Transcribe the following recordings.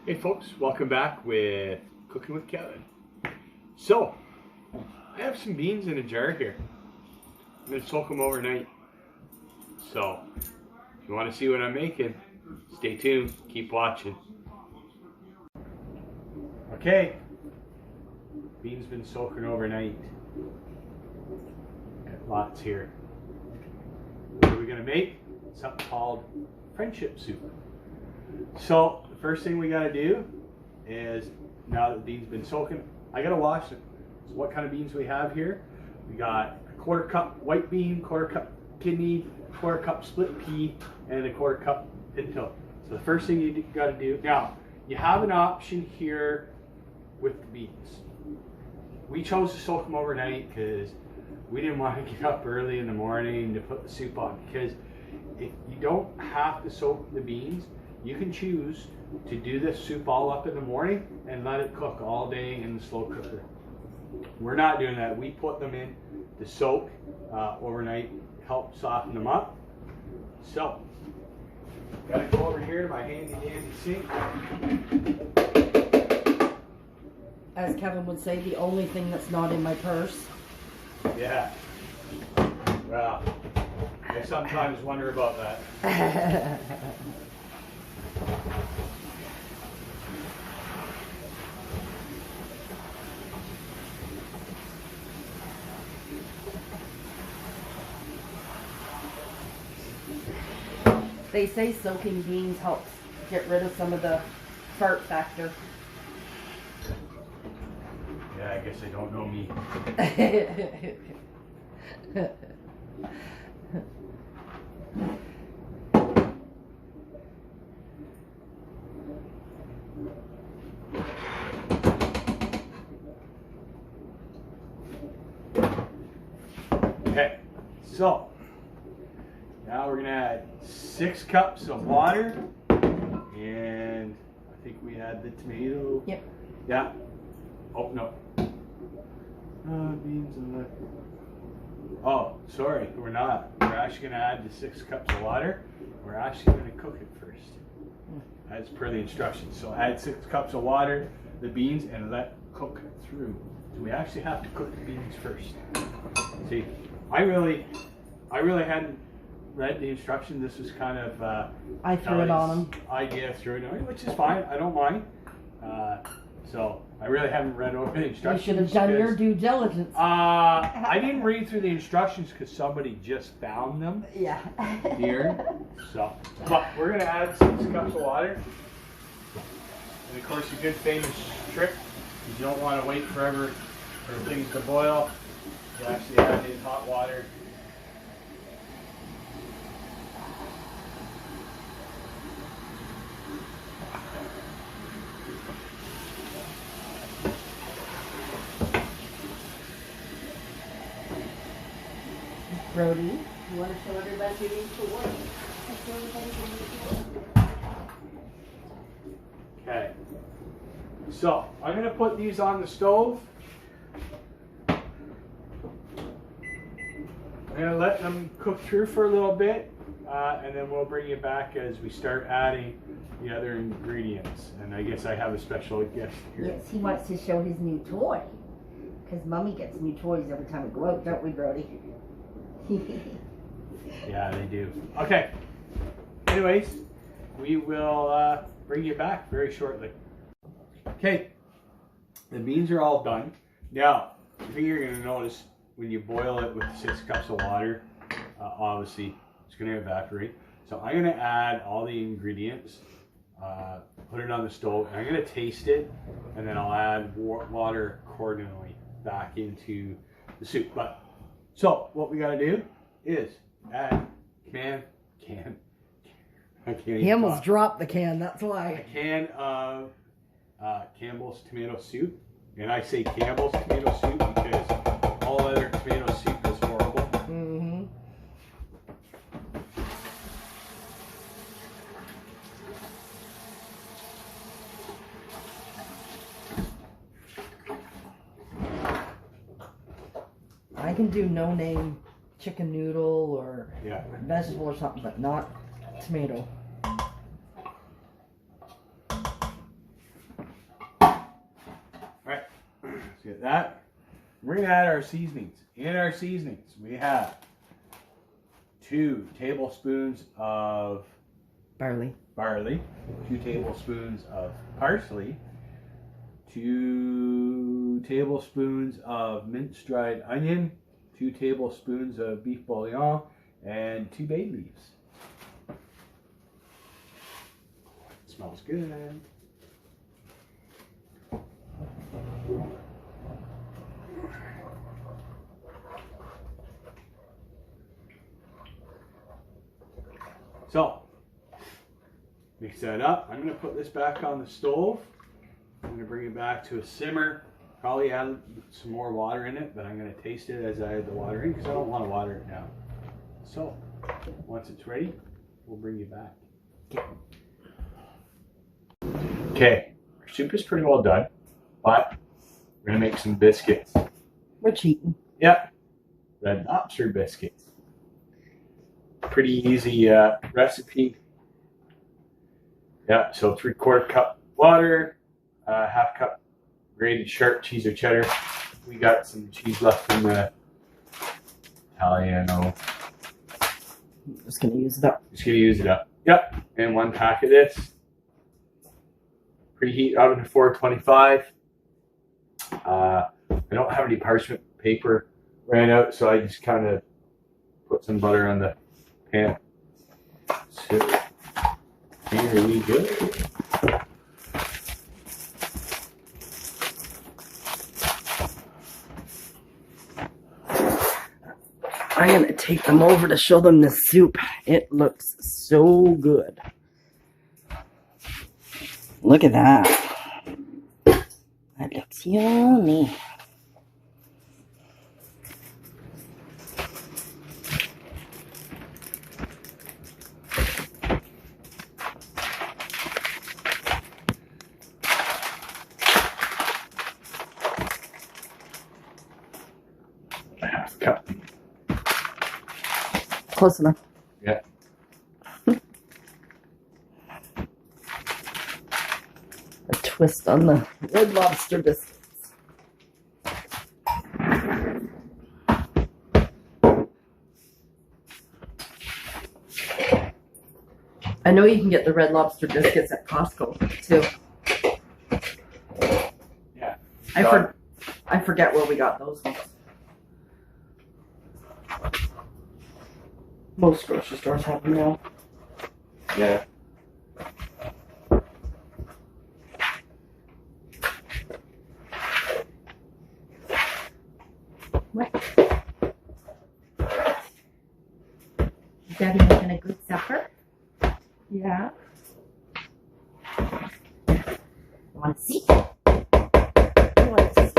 Hey folks, welcome back with Cooking with Kevin. So, I have some beans in a jar here. I'm going to soak them overnight. So, if you want to see what I'm making, stay tuned, keep watching. Okay, beans been soaking overnight. Got lots here. What are we going to make? Something called friendship soup. So the first thing we got to do is, now that the beans been soaking, I got to wash them. So what kind of beans we have here? We got a 1/4 cup white bean, 1/4 cup kidney, 1/4 cup split pea, and a 1/4 cup pinto. So the first thing you got to do, now you have an option here with the beans. We chose to soak them overnight because we didn't want to get up early in the morning to put the soup on, because if you don't have to soak the beans, you can choose to do this soup all up in the morning and let it cook all day in the slow cooker. We're not doing that. We put them in to soak overnight, help soften them up. So, gotta go over here to my handy dandy sink. As Kevin would say, the only thing that's not in my purse. Yeah. Well, I sometimes wonder about that. They say soaking beans helps get rid of some of the fart factor. Yeah, I guess they don't know me. Okay, so now we're gonna add 6 cups of water, and I think we add the tomato. Yep. Yeah. Oh no. Beans and the. Oh, sorry, we're not. We're actually gonna add the 6 cups of water. We're actually gonna cook it first, as per the instructions. So add 6 cups of water, the beans, and let cook through. So we actually have to cook the beans first. See, I really hadn't read the instruction. This is kind of I threw it on them. Idea threw it on me, which is fine. I don't mind. So I really haven't read over the instructions. You should have done your due diligence. I didn't read through the instructions because somebody just found them Yeah. here. So, but we're gonna add 6 cups of water, and of course, a good famous trick is you don't want to wait forever for things to boil. You actually add in hot water. Brody, you want to show everybody who needs to work? Show everybody who needs to work. Okay. So I'm gonna put these on the stove. I'm gonna let them cook through for a little bit, and then we'll bring you back as we start adding the other ingredients. And I guess I have a special guest here. Yes, he wants to show his new toy. Because Mommy gets new toys every time we go out, don't we, Brody? Yeah, they do. Okay. Anyways, we will bring you back very shortly. Okay. The beans are all done. Now, the thing you're going to notice when you boil it with 6 cups of water, obviously it's going to evaporate. So I'm going to add all the ingredients, put it on the stove, and I'm going to taste it, and then I'll add water accordingly back into the soup. But so what we got to do is add I can't even He almost talk. dropped the can, that's A why. can of Campbell's tomato soup, and I say Campbell's tomato soup because all other tomato soup is horrible. Mm-hmm. I can do no name chicken noodle or Yeah. vegetable or something, but not tomato. let's get that. We're gonna add our seasonings. In our seasonings, we have 2 tablespoons of Barley. 2 tablespoons of parsley, 2 tablespoons of minced dried onion, 2 tablespoons of beef bouillon, and 2 bay leaves. Smells good. So, mix that up. I'm going to put this back on the stove. I'm going to bring it back to a simmer. Probably add some more water in it, but I'm going to taste it as I add the water in because I don't want to water it down. So, once it's ready, we'll bring you back. Okay, our soup is pretty well done, but we're going to make some biscuits. We're cheating. Yep, Red Lobster biscuits. Pretty easy recipe. Yeah, so 3/4 cup water, 1/2 cup grated sharp cheese or cheddar. We got some cheese left in the Italiano. Just gonna use it up. Just gonna use it up. Yep, and 1 pack of this. Preheat oven to 425. I don't have any parchment paper ran out, so I just kind of put some butter on the pan. So here we go. I'm gonna take them over to show them the soup. It looks so good. Look at that. That looks yummy. Half cup. Close enough. Yeah. A twist on the Red Lobster biscuits. I know you can get the Red Lobster biscuits at Costco too. Yeah. I forget where we got those ones. Most grocery stores have them now. Yeah. What? Is Daddy making a good supper? Yeah. You want to see? You want to see?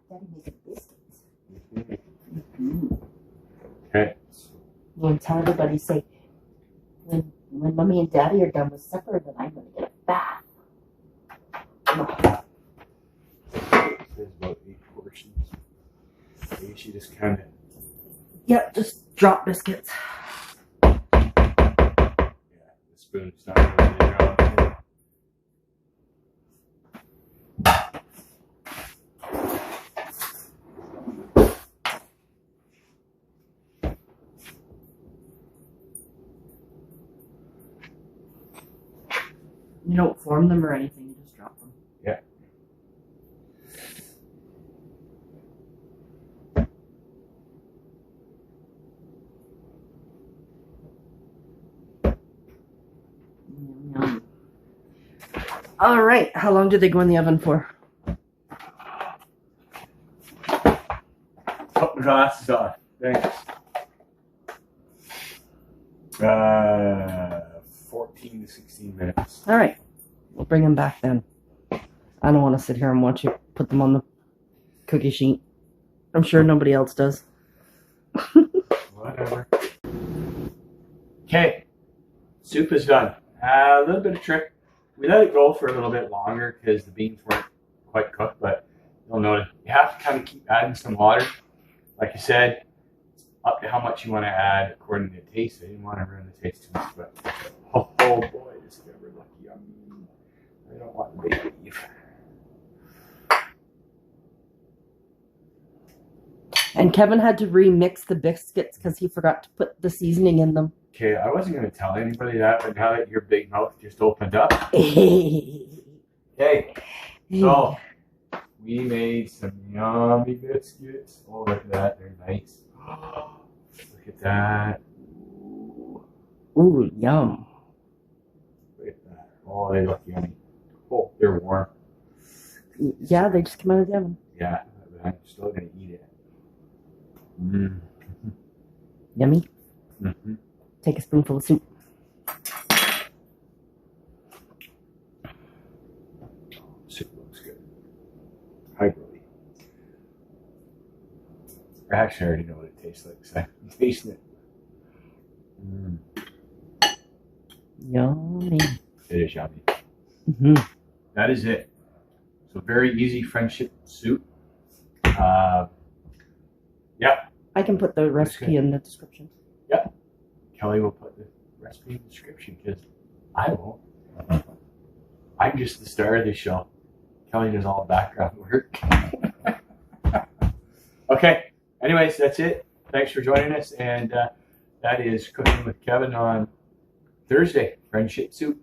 Daddy making biscuits. Okay. You want to tell everybody, say, when Mommy and Daddy are done with supper, then I'm going to get a bath. There's about 8 portions. Maybe she just kind of. Yep, just drop biscuits. Yeah, the spoon's not really in there. You don't form them or anything, you just drop them. Yeah. Yum. All right, how long do they go in the oven for? Put the glasses on. Thanks. 14 to 16 minutes. All right, we'll bring them back then. I don't want to sit here and watch you put them on the cookie sheet. I'm sure nobody else does. Whatever. Okay, soup is done. A little bit of trick. We let it go for a little bit longer because the beans weren't quite cooked, but you'll notice you have to kind of keep adding some water. Like I said, it's up to how much you want to add according to taste. I didn't want to ruin the taste too much, but oh boy, this is gonna look yummy. I don't want the big leaf. And Kevin had to remix the biscuits because he forgot to put the seasoning in them. Okay, I wasn't going to tell anybody that, but now that your big mouth just opened up. Okay, so we made some yummy biscuits. Oh, look at that. They're nice. Look at that. Ooh, yum. Look at that. Oh, they look yummy. Oh, they're warm. Yeah, they just came out of the oven. Yeah, but I'm still going to eat it. Mm. Yummy. Mm-hmm. Take a spoonful of soup. Soup looks good. Hi, Brody. Actually, I already know what it tastes like, so I'm tasting it. Mm. Yummy. It is yummy. Mm-hmm. That is it. So very easy friendship soup. Yeah, I can put the recipe in the description. Kelly will put the recipe in the description because I won't. I'm just the star of this show. Kelly does all the background work. Okay. Anyways, that's it. Thanks for joining us, and that is Cooking with Kevin on Thursday. Friendship soup.